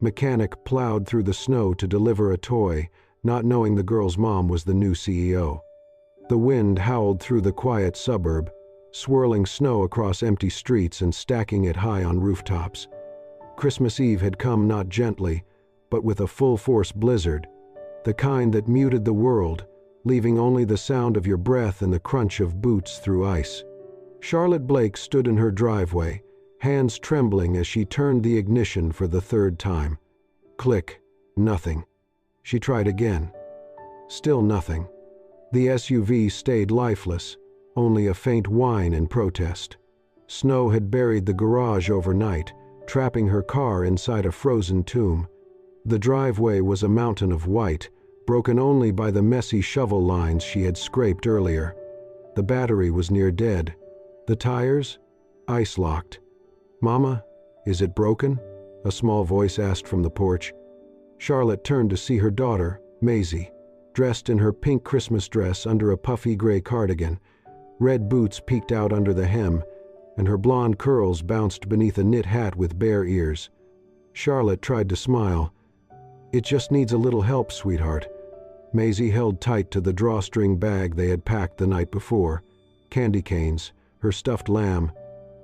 Mechanic plowed through the snow to deliver a toy, not knowing the girl's mom was the new CEO. The wind howled through the quiet suburb, swirling snow across empty streets and stacking it high on rooftops. Christmas Eve had come not gently, but with a full-force blizzard, the kind that muted the world, leaving only the sound of your breath and the crunch of boots through ice. Charlotte Blake stood in her driveway, hands trembling as she turned the ignition for the third time. Click. Nothing. She tried again. Still nothing. The SUV stayed lifeless, only a faint whine in protest. Snow had buried the garage overnight, trapping her car inside a frozen tomb. The driveway was a mountain of white, broken only by the messy shovel lines she had scraped earlier. The battery was near dead. The tires? Ice-locked. "Mama, is it broken?" a small voice asked from the porch. Charlotte turned to see her daughter, Maisie, dressed in her pink Christmas dress under a puffy gray cardigan. Red boots peeked out under the hem, and her blonde curls bounced beneath a knit hat with bare ears. Charlotte tried to smile. "It just needs a little help, sweetheart." Maisie held tight to the drawstring bag they had packed the night before. Candy canes, her stuffed lamb,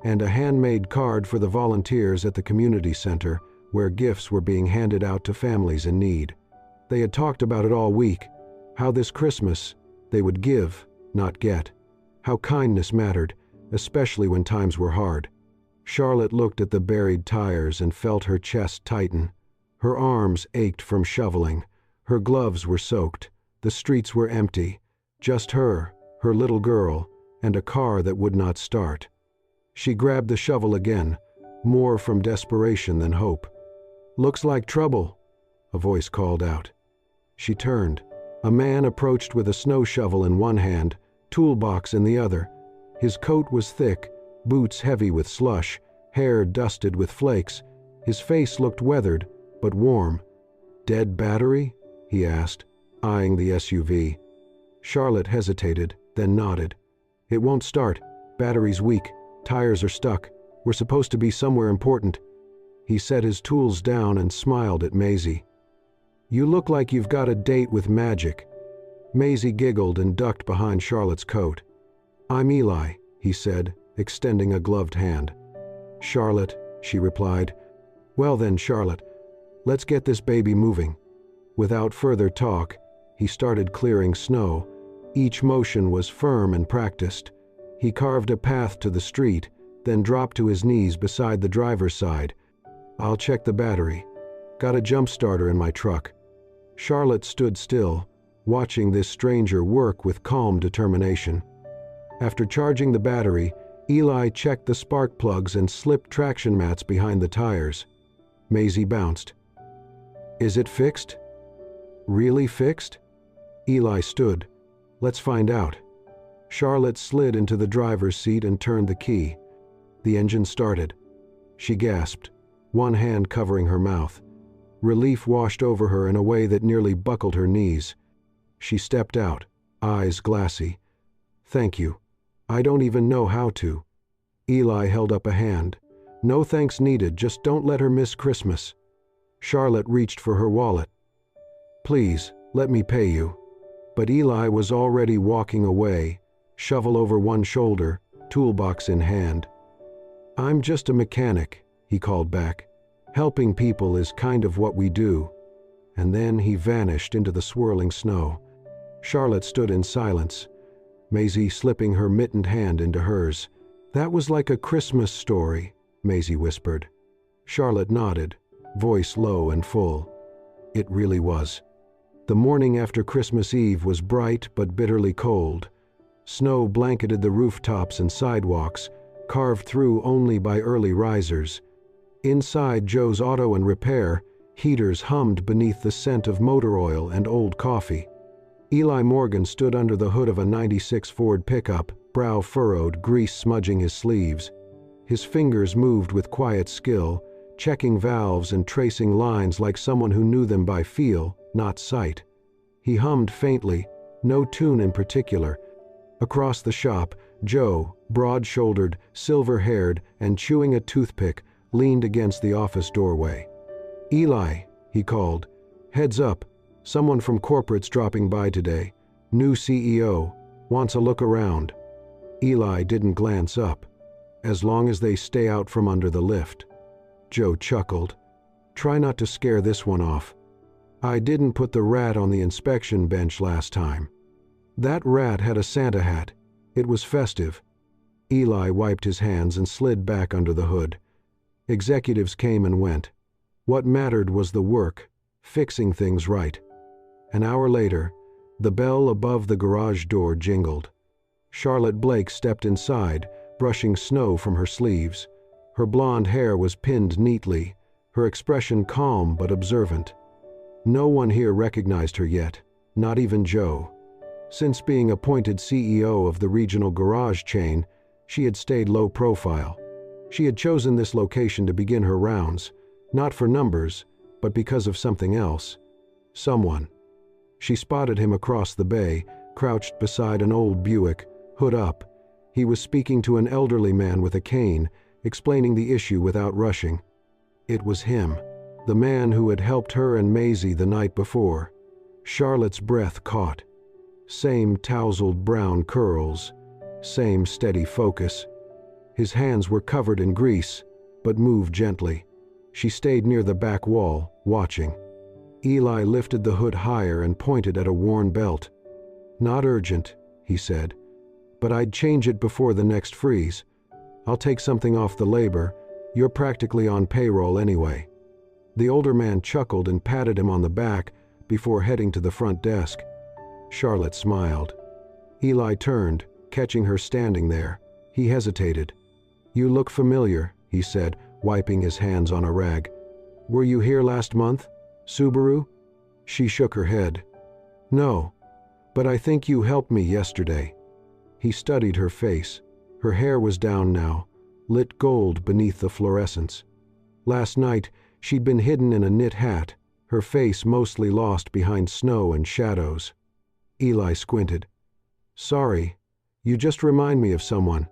and a handmade card for the volunteers at the community center, where gifts were being handed out to families in need. They had talked about it all week, how this Christmas they would give, not get, how kindness mattered, especially when times were hard. Charlotte looked at the buried tires and felt her chest tighten. Her arms ached from shoveling. Her gloves were soaked. The streets were empty. Just her little girl, and a car that would not start. She grabbed the shovel again, more from desperation than hope. "Looks like trouble," a voice called out. She turned. A man approached with a snow shovel in one hand, toolbox in the other. His coat was thick, boots heavy with slush, hair dusted with flakes. His face looked weathered, but warm. "Dead battery?" he asked, eyeing the SUV. Charlotte hesitated, then nodded. "It won't start. Battery's weak. Tires are stuck. We're supposed to be somewhere important." He set his tools down and smiled at Maisie. "You look like you've got a date with magic." Maisie giggled and ducked behind Charlotte's coat. "I'm Eli," he said, extending a gloved hand. "Charlotte," she replied. "Well then, Charlotte, let's get this baby moving." Without further talk, he started clearing snow. Each motion was firm and practiced. He carved a path to the street, then dropped to his knees beside the driver's side. "I'll check the battery. Got a jump starter in my truck." Charlotte stood still, watching this stranger work with calm determination. After charging the battery, Eli checked the spark plugs and slipped traction mats behind the tires. Maisie bounced. "Is it fixed?" "Really fixed?" Eli stood. "Let's find out." Charlotte slid into the driver's seat and turned the key. The engine started. She gasped, one hand covering her mouth. Relief washed over her in a way that nearly buckled her knees. She stepped out, eyes glassy. "Thank you. I don't even know how to." Eli held up a hand. "No thanks needed, just don't let her miss Christmas." Charlotte reached for her wallet. "Please, let me pay you." But Eli was already walking away, shovel over one shoulder, toolbox in hand. "I'm just a mechanic," he called back. "Helping people is kind of what we do." And then he vanished into the swirling snow. Charlotte stood in silence, Maisie slipping her mittened hand into hers. "That was like a Christmas story," Maisie whispered. Charlotte nodded, voice low and full. It really was. The morning after Christmas Eve was bright but bitterly cold. Snow blanketed the rooftops and sidewalks, carved through only by early risers. Inside Joe's Auto and Repair, heaters hummed beneath the scent of motor oil and old coffee. Eli Morgan stood under the hood of a '96 Ford pickup, brow furrowed, grease smudging his sleeves. His fingers moved with quiet skill, checking valves and tracing lines like someone who knew them by feel, not sight. He hummed faintly, no tune in particular. Across the shop, Joe, broad-shouldered, silver-haired, and chewing a toothpick, leaned against the office doorway. "Eli," he called. "Heads up. Someone from corporate's dropping by today. New CEO. Wants a look around." Eli didn't glance up. "As long as they stay out from under the lift." Joe chuckled. "Try not to scare this one off. I didn't put the rat on the inspection bench last time. That rat had a Santa hat. It was festive." Eli wiped his hands and slid back under the hood. Executives came and went. What mattered was the work, fixing things right. An hour later, the bell above the garage door jingled. Charlotte Blake stepped inside, brushing snow from her sleeves. Her blonde hair was pinned neatly, her expression calm but observant. No one here recognized her yet, not even Joe. Since being appointed CEO of the regional garage chain, she had stayed low profile. She had chosen this location to begin her rounds, not for numbers, but because of something else. Someone. She spotted him across the bay, crouched beside an old Buick, hood up. He was speaking to an elderly man with a cane, explaining the issue without rushing. It was him, the man who had helped her and Maisie the night before. Charlotte's breath caught. Same tousled brown curls, same steady focus. His hands were covered in grease, but moved gently. She stayed near the back wall, watching. Eli lifted the hood higher and pointed at a worn belt. "Not urgent," he said, "but I'd change it before the next freeze. I'll take something off the labor. You're practically on payroll anyway." The older man chuckled and patted him on the back before heading to the front desk. Charlotte smiled. Eli turned, catching her standing there. He hesitated. "You look familiar," he said, wiping his hands on a rag. "Were you here last month? Subaru?" She shook her head. "No, but I think you helped me yesterday." He studied her face. Her hair was down now, lit gold beneath the fluorescence. Last night, she'd been hidden in a knit hat, her face mostly lost behind snow and shadows. Eli squinted. "Sorry, you just remind me of someone."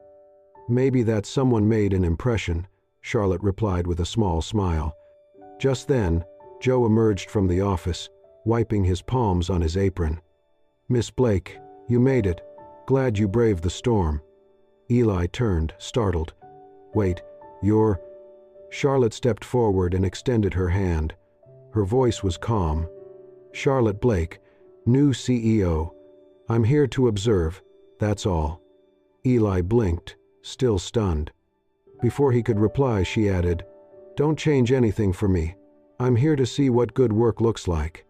"Maybe that someone made an impression," Charlotte replied with a small smile. Just then, Joe emerged from the office, wiping his palms on his apron. "Miss Blake, you made it. Glad you braved the storm." Eli turned, startled. "Wait, you're—" Charlotte stepped forward and extended her hand. Her voice was calm. "Charlotte Blake, new CEO. I'm here to observe, that's all." Eli blinked, still stunned. Before he could reply, she added, "Don't change anything for me. I'm here to see what good work looks like."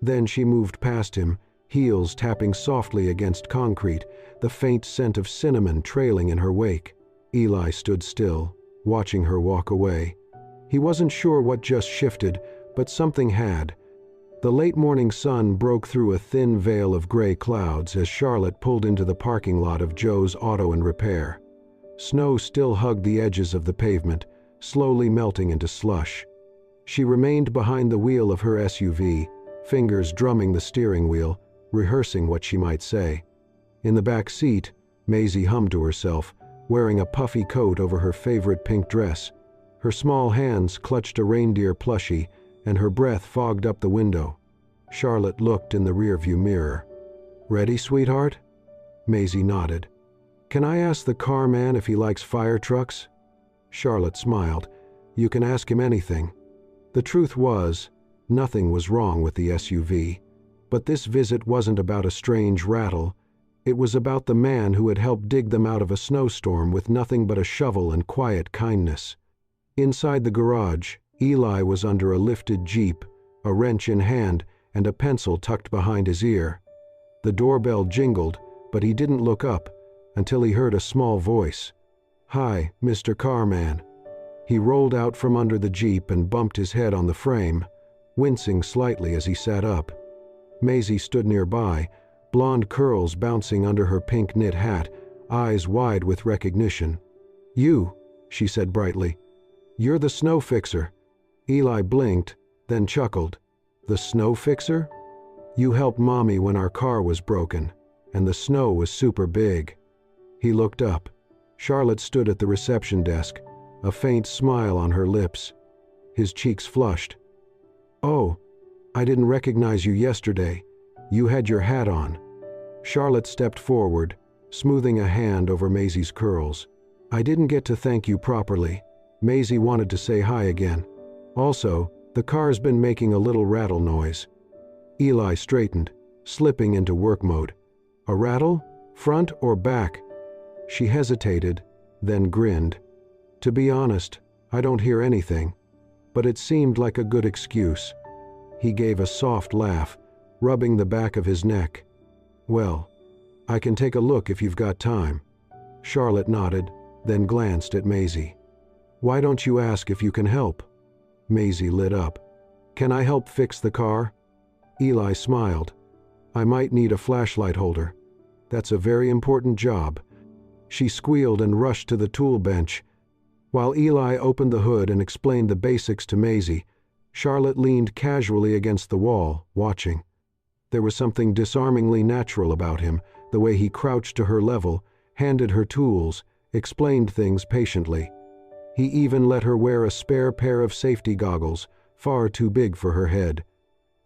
Then she moved past him, heels tapping softly against concrete, the faint scent of cinnamon trailing in her wake. Eli stood still, watching her walk away. He wasn't sure what just shifted, but something had. The late morning sun broke through a thin veil of gray clouds as Charlotte pulled into the parking lot of Joe's Auto and Repair. Snow still hugged the edges of the pavement, slowly melting into slush. She remained behind the wheel of her SUV, fingers drumming the steering wheel, rehearsing what she might say. In the back seat, Maisie hummed to herself, wearing a puffy coat over her favorite pink dress. Her small hands clutched a reindeer plushie, and her breath fogged up the window. Charlotte looked in the rearview mirror. "Ready, sweetheart?" Maisie nodded. "Can I ask the car man if he likes fire trucks?" Charlotte smiled. "You can ask him anything." The truth was, nothing was wrong with the SUV. But this visit wasn't about a strange rattle. It was about the man who had helped dig them out of a snowstorm with nothing but a shovel and quiet kindness. Inside the garage, Eli was under a lifted Jeep, a wrench in hand and a pencil tucked behind his ear. The doorbell jingled, but he didn't look up until he heard a small voice. "Hi, Mr. Carman." He rolled out from under the Jeep and bumped his head on the frame, wincing slightly as he sat up. Maisie stood nearby, blonde curls bouncing under her pink knit hat, eyes wide with recognition. "You," she said brightly. "You're the snow fixer." Eli blinked, then chuckled. "The snow fixer? You helped Mommy when our car was broken, and the snow was super big." He looked up. Charlotte stood at the reception desk, a faint smile on her lips. His cheeks flushed. "Oh, I didn't recognize you yesterday. You had your hat on." Charlotte stepped forward, smoothing a hand over Maisie's curls. "I didn't get to thank you properly." Maisie wanted to say hi again. "Also, the car's been making a little rattle noise." Eli straightened, slipping into work mode. "A rattle? Front or back?" She hesitated, then grinned. "To be honest, I don't hear anything, but it seemed like a good excuse." He gave a soft laugh, rubbing the back of his neck. "Well, I can take a look if you've got time." Charlotte nodded, then glanced at Maisie. "Why don't you ask if you can help?" Maisie lit up. "Can I help fix the car?" Eli smiled. "I might need a flashlight holder. That's a very important job." She squealed and rushed to the tool bench. While Eli opened the hood and explained the basics to Maisie, Charlotte leaned casually against the wall, watching. There was something disarmingly natural about him, the way he crouched to her level, handed her tools, explained things patiently. He even let her wear a spare pair of safety goggles, far too big for her head.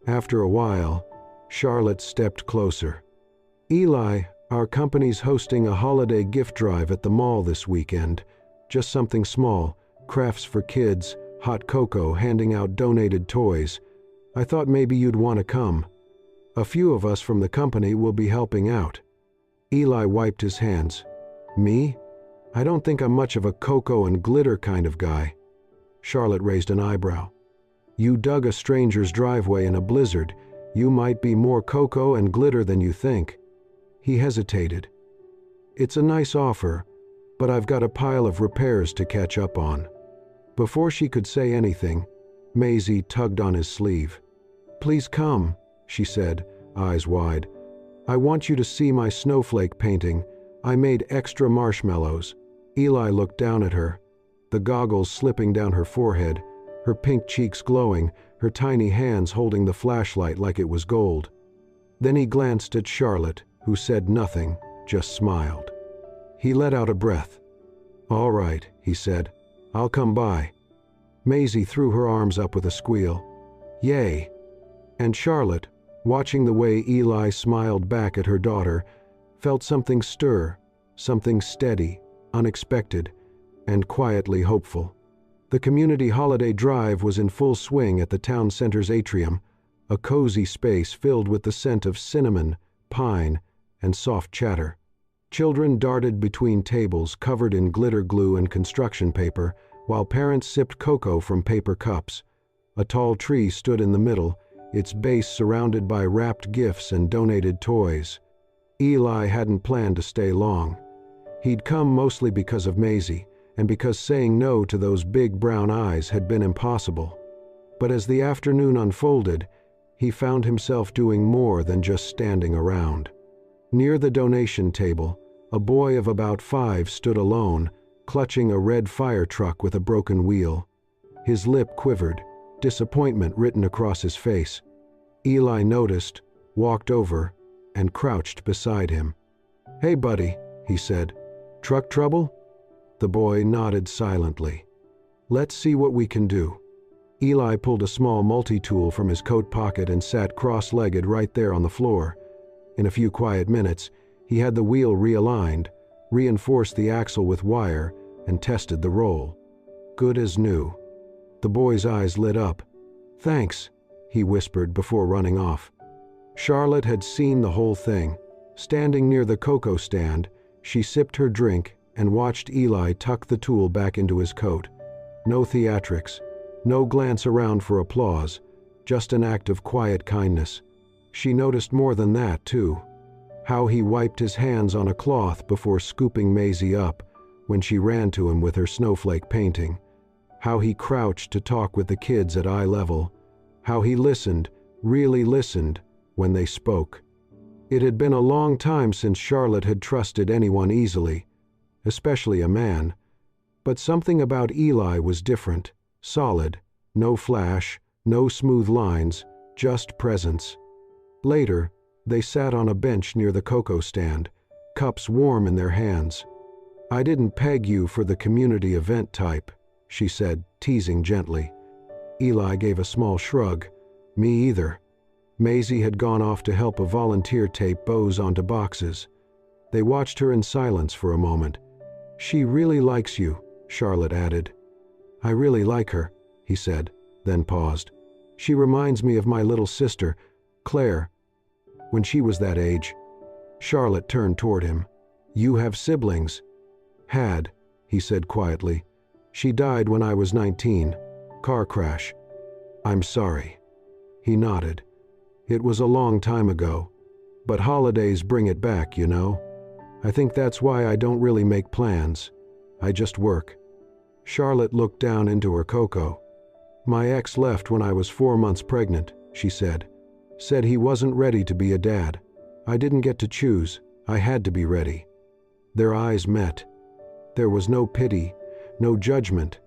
After a while, Charlotte stepped closer. "Eli, our company's hosting a holiday gift drive at the mall this weekend. Just something small, crafts for kids, hot cocoa, handing out donated toys. I thought maybe you'd want to come. A few of us from the company will be helping out." Eli wiped his hands. "Me? I don't think I'm much of a cocoa and glitter kind of guy." Charlotte raised an eyebrow. "You dug a stranger's driveway in a blizzard. You might be more cocoa and glitter than you think." He hesitated. "It's a nice offer, but I've got a pile of repairs to catch up on." Before she could say anything, Maisie tugged on his sleeve. "Please come," she said, eyes wide. "I want you to see my snowflake painting. I made extra marshmallows." Eli looked down at her, the goggles slipping down her forehead, her pink cheeks glowing, her tiny hands holding the flashlight like it was gold. Then he glanced at Charlotte, who said nothing, just smiled. He let out a breath. "All right," he said. "I'll come by." Maisie threw her arms up with a squeal. "Yay!" And Charlotte, watching the way Eli smiled back at her daughter, felt something stir, something steady, unexpected, and quietly hopeful. The community holiday drive was in full swing at the town center's atrium, a cozy space filled with the scent of cinnamon, pine, and soft chatter. Children darted between tables covered in glitter glue and construction paper, while parents sipped cocoa from paper cups. A tall tree stood in the middle, its base surrounded by wrapped gifts and donated toys. Eli hadn't planned to stay long. He'd come mostly because of Maisie, and because saying no to those big brown eyes had been impossible. But as the afternoon unfolded, he found himself doing more than just standing around. Near the donation table, a boy of about 5 stood alone, clutching a red fire truck with a broken wheel. His lip quivered, disappointment written across his face. Eli noticed, walked over, and crouched beside him. "Hey, buddy," he said. "Truck trouble?" The boy nodded silently. "Let's see what we can do." Eli pulled a small multi-tool from his coat pocket and sat cross-legged right there on the floor. In a few quiet minutes, he had the wheel realigned, reinforced the axle with wire, and tested the roll. Good as new. The boy's eyes lit up. "Thanks," he whispered before running off. Charlotte had seen the whole thing. Standing near the cocoa stand, she sipped her drink and watched Eli tuck the tool back into his coat. No theatrics, no glance around for applause, just an act of quiet kindness. She noticed more than that, too. How he wiped his hands on a cloth before scooping Maisie up when she ran to him with her snowflake painting. How he crouched to talk with the kids at eye level. How he listened, really listened, when they spoke. It had been a long time since Charlotte had trusted anyone easily, especially a man. But something about Eli was different, solid, no flash, no smooth lines, just presence. Later, they sat on a bench near the cocoa stand, cups warm in their hands. "I didn't peg you for the community event type," she said, teasing gently. Eli gave a small shrug. Me either. Maisie had gone off to help a volunteer tape bows onto boxes. They watched her in silence for a moment. She really likes you, Charlotte added. I really like her, he said, then paused. She reminds me of my little sister, Claire, when she was that age. Charlotte turned toward him. You have siblings? Had, he said quietly. She died when I was 19. Car crash. I'm sorry. He nodded. It was a long time ago, but holidays bring it back, you know. I think that's why I don't really make plans. I just work. Charlotte looked down into her cocoa. My ex left when I was 4 months pregnant, she said. Said he wasn't ready to be a dad. I didn't get to choose. I had to be ready. Their eyes met. There was no pity, no judgment,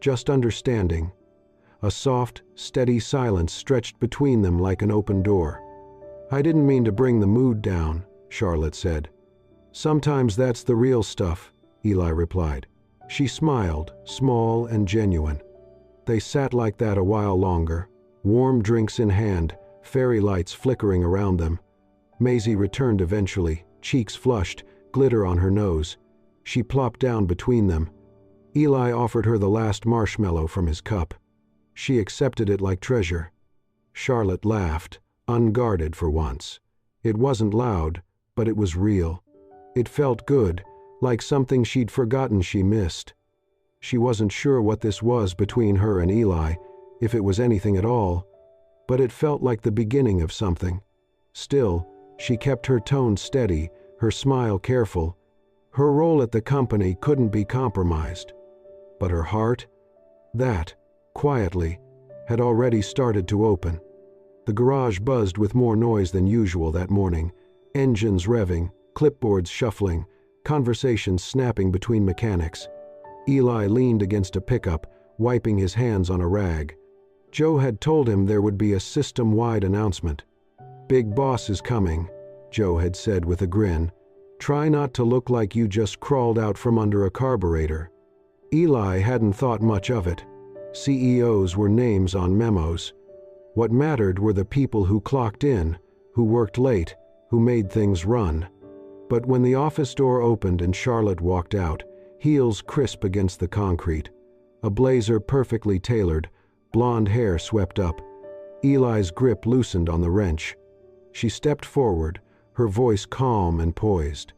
just understanding. A soft, steady silence stretched between them like an open door. I didn't mean to bring the mood down, Charlotte said. Sometimes that's the real stuff, Eli replied. She smiled, small and genuine. They sat like that a while longer, warm drinks in hand, fairy lights flickering around them. Maisie returned eventually, cheeks flushed, glitter on her nose. She plopped down between them. Eli offered her the last marshmallow from his cup. She accepted it like treasure. Charlotte laughed, unguarded for once. It wasn't loud, but it was real. It felt good, like something she'd forgotten she missed. She wasn't sure what this was between her and Eli, if it was anything at all, but it felt like the beginning of something. Still, she kept her tone steady, her smile careful. Her role at the company couldn't be compromised. But her heart, that, quietly, had already started to open. The garage buzzed with more noise than usual that morning, engines revving, clipboards shuffling, conversations snapping between mechanics. Eli leaned against a pickup, wiping his hands on a rag. Joe had told him there would be a system-wide announcement. Big boss is coming, Joe had said with a grin. Try not to look like you just crawled out from under a carburetor. Eli hadn't thought much of it. CEOs were names on memos. What mattered were the people who clocked in, who worked late, who made things run. But when the office door opened and Charlotte walked out, heels crisp against the concrete, a blazer perfectly tailored, blonde hair swept up, Eli's grip loosened on the wrench. She stepped forward, her voice calm and poised.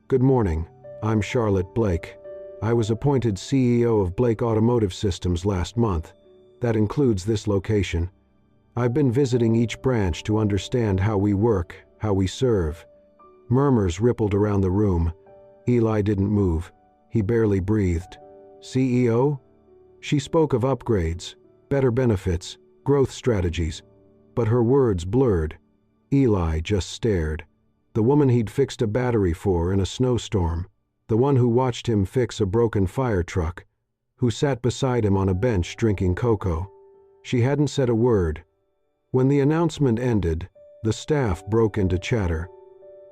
Good morning, I'm Charlotte Blake. I was appointed CEO of Blake Automotive Systems last month. That includes this location. I've been visiting each branch to understand how we work, how we serve. Murmurs rippled around the room. Eli didn't move. He barely breathed. CEO? She spoke of upgrades, better benefits, growth strategies, but her words blurred. Eli just stared. The woman he'd fixed a battery for in a snowstorm, the one who watched him fix a broken fire truck, who sat beside him on a bench drinking cocoa. She hadn't said a word. When the announcement ended, the staff broke into chatter.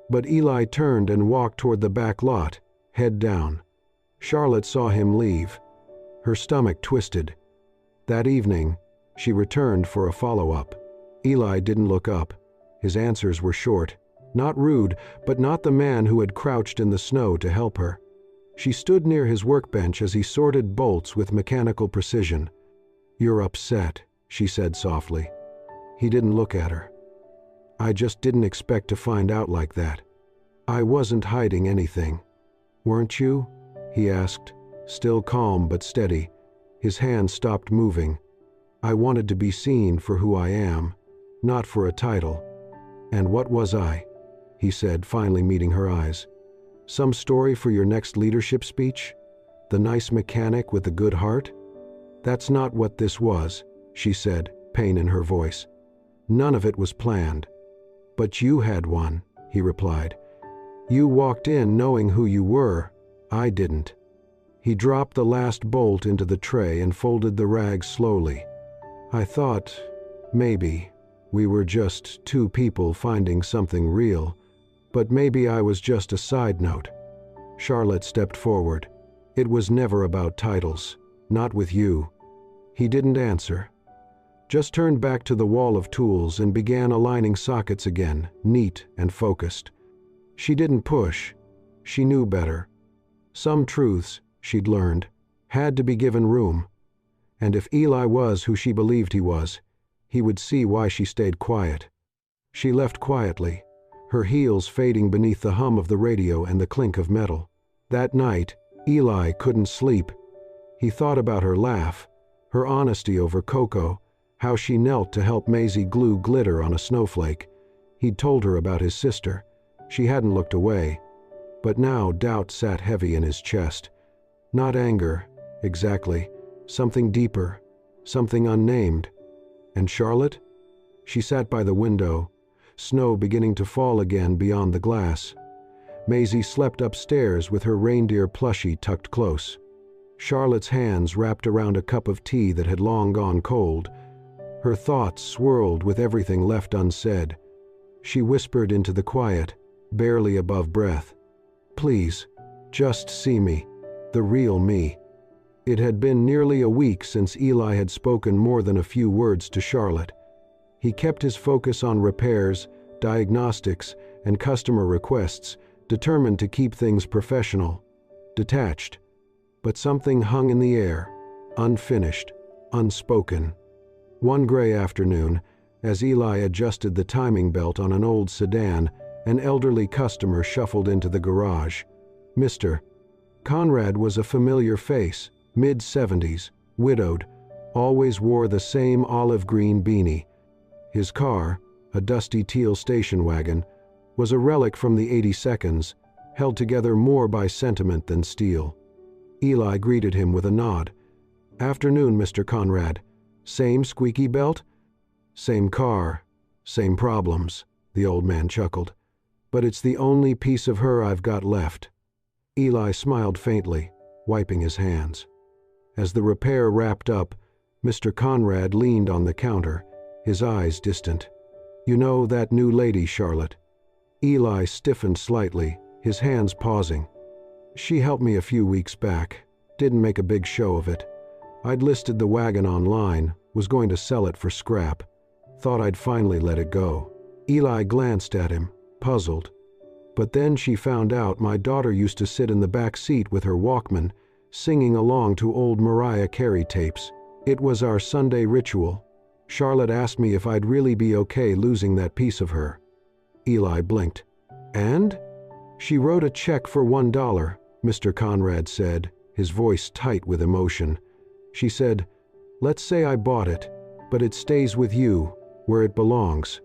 But Eli turned and walked toward the back lot, head down. Charlotte saw him leave. Her stomach twisted. That evening, she returned for a follow-up. Eli didn't look up. His answers were short. Not rude, but not the man who had crouched in the snow to help her. She stood near his workbench as he sorted bolts with mechanical precision. You're upset, she said softly. He didn't look at her. I just didn't expect to find out like that. I wasn't hiding anything. Weren't you? He asked, still calm but steady. His hand stopped moving. I wanted to be seen for who I am, not for a title. And what was I? He said, finally meeting her eyes. Some story for your next leadership speech? The nice mechanic with the good heart? That's not what this was, she said, pain in her voice. None of it was planned. But you had one, he replied. You walked in knowing who you were. I didn't. He dropped the last bolt into the tray and folded the rag slowly. I thought, maybe, we were just two people finding something real. But maybe I was just a side note. Charlotte stepped forward. It was never about titles, not with you. He didn't answer. Just turned back to the wall of tools and began aligning sockets again, neat and focused. She didn't push. She knew better. Some truths, she'd learned, had to be given room. And if Eli was who she believed he was, he would see why she stayed quiet. She left quietly, her heels fading beneath the hum of the radio and the clink of metal. That night, Eli couldn't sleep. He thought about her laugh, her honesty over Coco, how she knelt to help Maisie glue glitter on a snowflake. He'd told her about his sister. She hadn't looked away. But now doubt sat heavy in his chest. Not anger, exactly. Something deeper, something unnamed. And Charlotte? She sat by the window, snow beginning to fall again beyond the glass. Maisie slept upstairs with her reindeer plushie tucked close. Charlotte's hands wrapped around a cup of tea that had long gone cold. Her thoughts swirled with everything left unsaid. She whispered into the quiet, barely above breath. "Please, just see me, the real me." It had been nearly a week since Eli had spoken more than a few words to Charlotte. He kept his focus on repairs, diagnostics, and customer requests, determined to keep things professional, detached. But something hung in the air, unfinished, unspoken. One gray afternoon, as Eli adjusted the timing belt on an old sedan, an elderly customer shuffled into the garage. Mr. Conrad was a familiar face, mid-70s, widowed, always wore the same olive-green beanie. His car, a dusty teal station wagon, was a relic from the 82nds, held together more by sentiment than steel. Eli greeted him with a nod. "Afternoon, Mr. Conrad. Same squeaky belt?" "Same car, same problems," the old man chuckled. "But it's the only piece of her I've got left." Eli smiled faintly, wiping his hands. As the repair wrapped up, Mr. Conrad leaned on the counter, his eyes distant. "You know that new lady, Charlotte?" Eli stiffened slightly, his hands pausing. "She helped me a few weeks back. Didn't make a big show of it. I'd listed the wagon online, was going to sell it for scrap. Thought I'd finally let it go." Eli glanced at him, puzzled. "But then she found out my daughter used to sit in the back seat with her Walkman, singing along to old Mariah Carey tapes. It was our Sunday ritual. Charlotte asked me if I'd really be okay losing that piece of her." Eli blinked. "And?" "She wrote a check for $1, Mr. Conrad said, his voice tight with emotion. She said, 'Let's say I bought it, but it stays with you, where it belongs.'"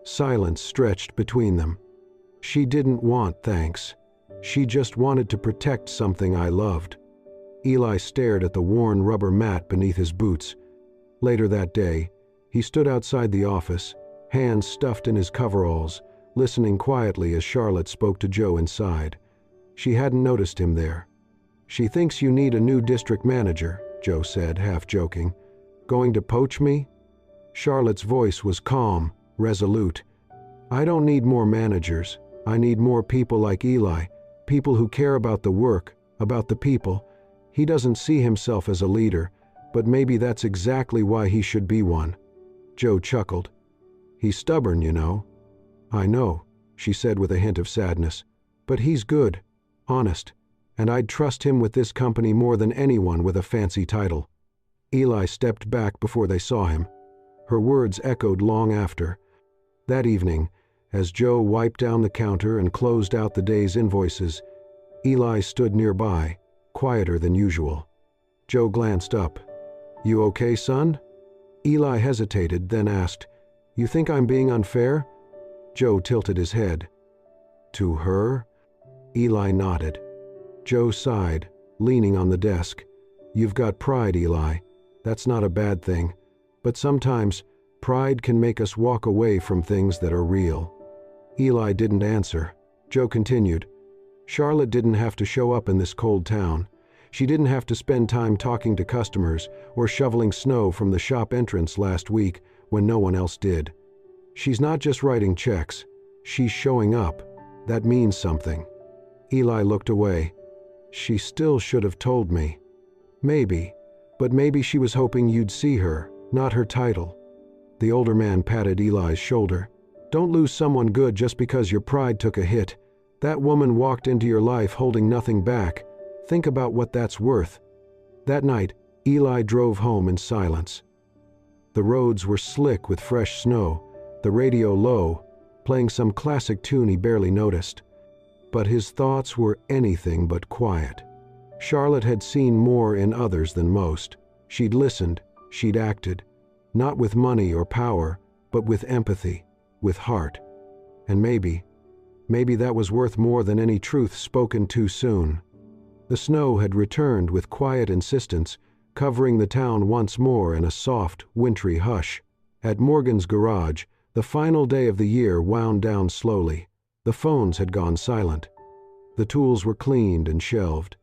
Silence stretched between them. "She didn't want thanks. She just wanted to protect something I loved." Eli stared at the worn rubber mat beneath his boots. Later that day, he stood outside the office, hands stuffed in his coveralls, listening quietly as Charlotte spoke to Joe inside. She hadn't noticed him there. "She thinks you need a new district manager," Joe said, half joking. "Going to poach me?" Charlotte's voice was calm, resolute. "I don't need more managers. I need more people like Eli, people who care about the work, about the people. He doesn't see himself as a leader, but maybe that's exactly why he should be one." Joe chuckled. "He's stubborn, you know." "I know," she said with a hint of sadness. "But he's good, honest, and I'd trust him with this company more than anyone with a fancy title." Eli stepped back before they saw him. Her words echoed long after. That evening, as Joe wiped down the counter and closed out the day's invoices, Eli stood nearby, quieter than usual. Joe glanced up. "You okay, son?" Eli hesitated, then asked, "You think I'm being unfair?" Joe tilted his head. "To her?" Eli nodded. Joe sighed, leaning on the desk. "You've got pride, Eli. That's not a bad thing. But sometimes, pride can make us walk away from things that are real." Eli didn't answer. Joe continued. "Charlotte didn't have to show up in this cold town. She didn't have to spend time talking to customers or shoveling snow from the shop entrance last week when no one else did. She's not just writing checks. She's showing up. That means something." Eli looked away. "She still should have told me." "Maybe, but maybe she was hoping you'd see her, not her title. The older man patted Eli's shoulder. "Don't lose someone good just because your pride took a hit. That woman walked into your life holding nothing back. Think about what that's worth." That night, Eli drove home in silence. The roads were slick with fresh snow, the radio low, playing some classic tune he barely noticed. But his thoughts were anything but quiet. Charlotte had seen more in others than most. She'd listened, she'd acted, not with money or power, but with empathy, with heart. And maybe that was worth more than any truth spoken too soon. The snow had returned with quiet insistence, covering the town once more in a soft, wintry hush. At Morgan's garage, the final day of the year wound down slowly. The phones had gone silent. The tools were cleaned and shelved.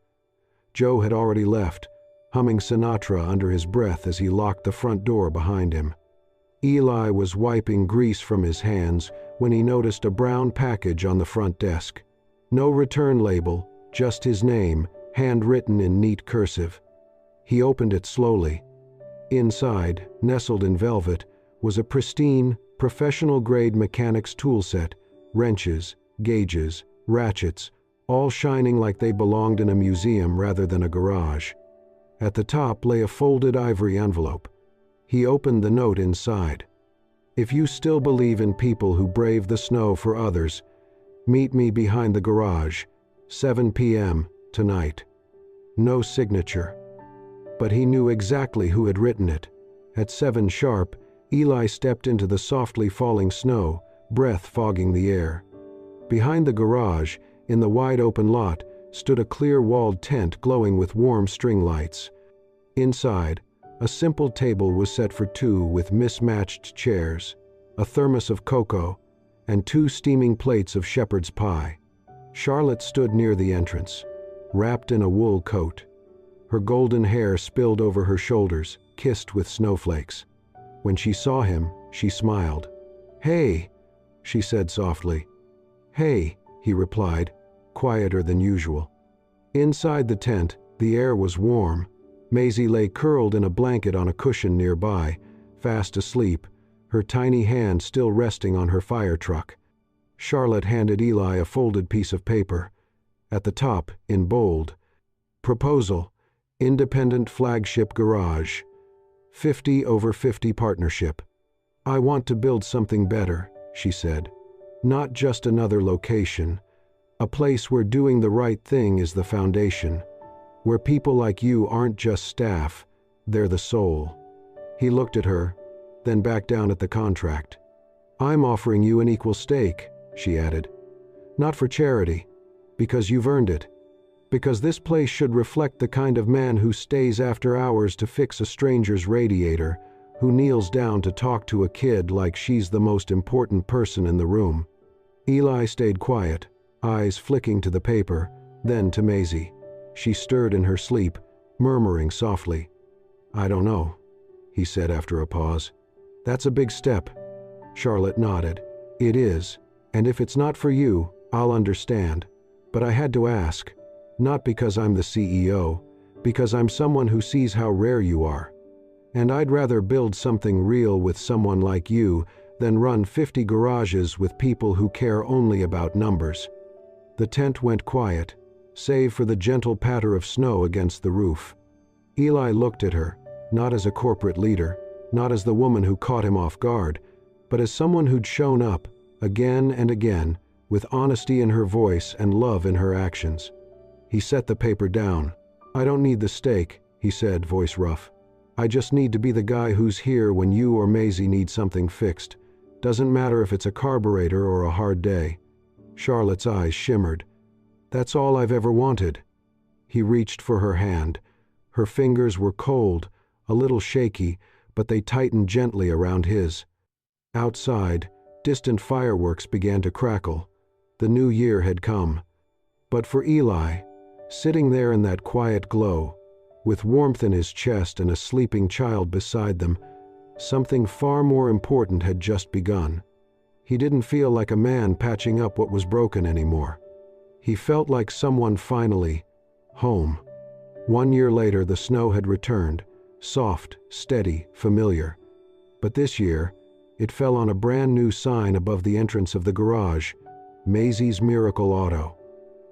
Joe had already left, humming Sinatra under his breath as he locked the front door behind him. Eli was wiping grease from his hands when he noticed a brown package on the front desk. No return label, just his name, handwritten in neat cursive. He opened it slowly. Inside, nestled in velvet, was a pristine, professional-grade mechanics tool set, wrenches, gauges, ratchets, all shining like they belonged in a museum rather than a garage. At the top lay a folded ivory envelope. He opened the note inside. "If you still believe in people who brave the snow for others, meet me behind the garage, 7 p.m. tonight." No signature. But he knew exactly who had written it. At 7 sharp, Eli stepped into the softly falling snow, breath fogging the air. Behind the garage, in the wide-open lot, stood a clear-walled tent glowing with warm string lights. Inside, a simple table was set for two with mismatched chairs, a thermos of cocoa, and 2 steaming plates of shepherd's pie. Charlotte stood near the entrance, wrapped in a wool coat. Her golden hair spilled over her shoulders, kissed with snowflakes. When she saw him, she smiled. "Hey," she said softly. "Hey," he replied, quieter than usual. Inside the tent, the air was warm. Maisie lay curled in a blanket on a cushion nearby, fast asleep, her tiny hand still resting on her fire truck. Charlotte handed Eli a folded piece of paper. At the top, in bold, "Proposal, Independent Flagship Garage, 50/50 partnership. I want to build something better," she said. "Not just another location. A place where doing the right thing is the foundation. Where people like you aren't just staff, they're the soul." He looked at her, then back down at the contract. "I'm offering you an equal stake," she added. "Not for charity, because you've earned it. Because this place should reflect the kind of man who stays after hours to fix a stranger's radiator, who kneels down to talk to a kid like she's the most important person in the room." Eli stayed quiet, eyes flicking to the paper, then to Maisie. She stirred in her sleep, murmuring softly. "I don't know," he said after a pause. "That's a big step." Charlotte nodded. "It is, and if it's not for you, I'll understand. But I had to ask, not because I'm the CEO, because I'm someone who sees how rare you are. And I'd rather build something real with someone like you than run 50 garages with people who care only about numbers." The tent went quiet, save for the gentle patter of snow against the roof. Eli looked at her, not as a corporate leader, not as the woman who caught him off guard, but as someone who'd shown up, again and again, with honesty in her voice and love in her actions. He set the paper down. "I don't need the stake," he said, voice rough. "I just need to be the guy who's here when you or Maisie need something fixed. Doesn't matter if it's a carburetor or a hard day." Charlotte's eyes shimmered. "That's all I've ever wanted." He reached for her hand. Her fingers were cold, a little shaky, but they tightened gently around his. Outside, distant fireworks began to crackle. The new year had come. But for Eli, sitting there in that quiet glow, with warmth in his chest and a sleeping child beside them, something far more important had just begun. He didn't feel like a man patching up what was broken anymore. He felt like someone finally home. 1 year later, the snow had returned, soft, steady, familiar. But this year, It fell on a brand new sign above the entrance of the garage, Maisie's Miracle Auto.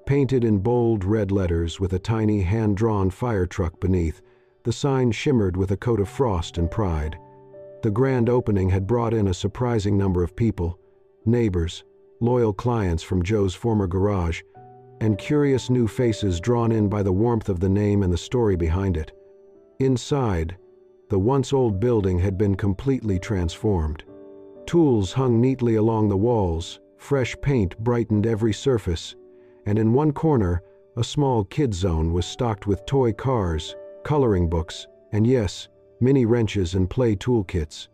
Painted in bold red letters with a tiny hand-drawn fire truck beneath, the sign shimmered with a coat of frost and pride. The grand opening had brought in a surprising number of people, neighbors, loyal clients from Joe's former garage, and curious new faces drawn in by the warmth of the name and the story behind it. Inside, the once-old building had been completely transformed. Tools hung neatly along the walls, fresh paint brightened every surface, and in one corner, a small kid zone was stocked with toy cars, coloring books, and yes, mini wrenches and play toolkits.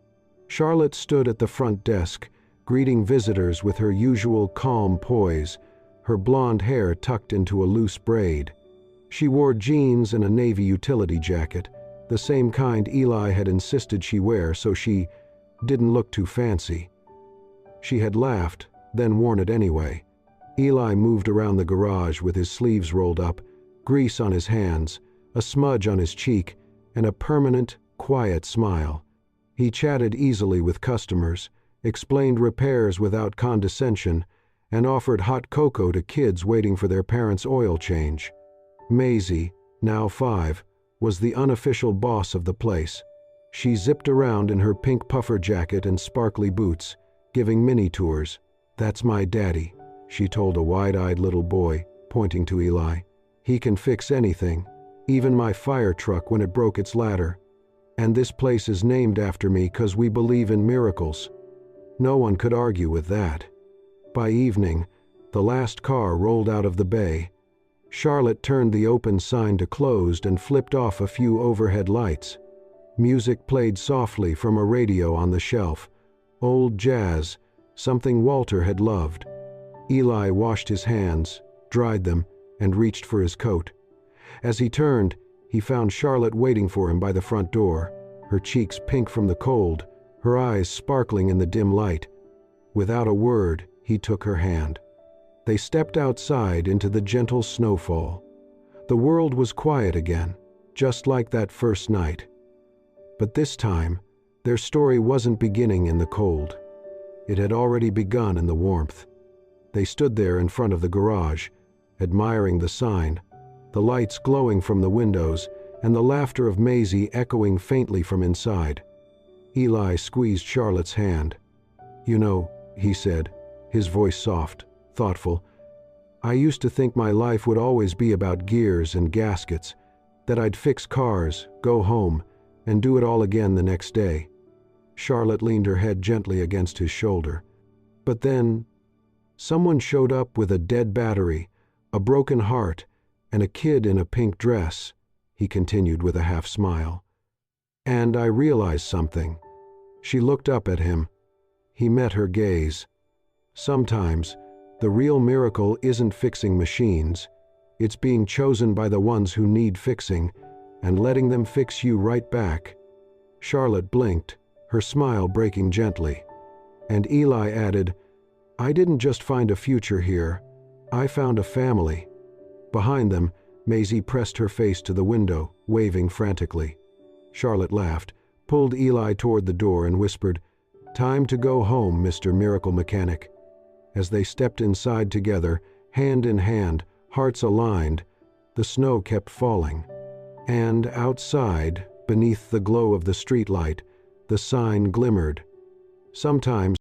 Charlotte stood at the front desk, greeting visitors with her usual calm poise, her blonde hair tucked into a loose braid. She wore jeans and a navy utility jacket, the same kind Eli had insisted she wear so she didn't look too fancy. She had laughed, then worn it anyway. Eli moved around the garage with his sleeves rolled up, grease on his hands, a smudge on his cheek, and a permanent, quiet smile. He chatted easily with customers, explained repairs without condescension, and offered hot cocoa to kids waiting for their parents' oil change. Maisie, now 5, was the unofficial boss of the place. She zipped around in her pink puffer jacket and sparkly boots, giving mini tours. "That's my daddy," she told a wide-eyed little boy, pointing to Eli. "He can fix anything, even my fire truck when it broke its ladder. And this place is named after me 'cause we believe in miracles." No one could argue with that. By evening, the last car rolled out of the bay. Charlotte turned the open sign to closed and flipped off a few overhead lights. Music played softly from a radio on the shelf. Old jazz, something Walter had loved. Eli washed his hands, dried them, and reached for his coat. As he turned, he found Charlotte waiting for him by the front door, her cheeks pink from the cold, her eyes sparkling in the dim light. Without a word, he took her hand. They stepped outside into the gentle snowfall. The world was quiet again, just like that first night. But this time, their story wasn't beginning in the cold. It had already begun in the warmth. They stood there in front of the garage, admiring the sign, the lights glowing from the windows, and the laughter of Maisie echoing faintly from inside. Eli squeezed Charlotte's hand. "You know," he said, his voice soft, thoughtful, "I used to think my life would always be about gears and gaskets, that I'd fix cars, go home, and do it all again the next day." Charlotte leaned her head gently against his shoulder. "But then, someone showed up with a dead battery, a broken heart, and a kid in a pink dress," he continued with a half smile. "And I realized something." She looked up at him. He met her gaze. "Sometimes, the real miracle isn't fixing machines. It's being chosen by the ones who need fixing, and letting them fix you right back." Charlotte blinked, her smile breaking gently. And Eli added, "I didn't just find a future here. I found a family." Behind them, Maisie pressed her face to the window, waving frantically. Charlotte laughed, pulled Eli toward the door and whispered, "Time to go home, Mr. Miracle Mechanic." As they stepped inside together, hand in hand, hearts aligned, the snow kept falling. And outside, beneath the glow of the streetlight, the sign glimmered. Sometimes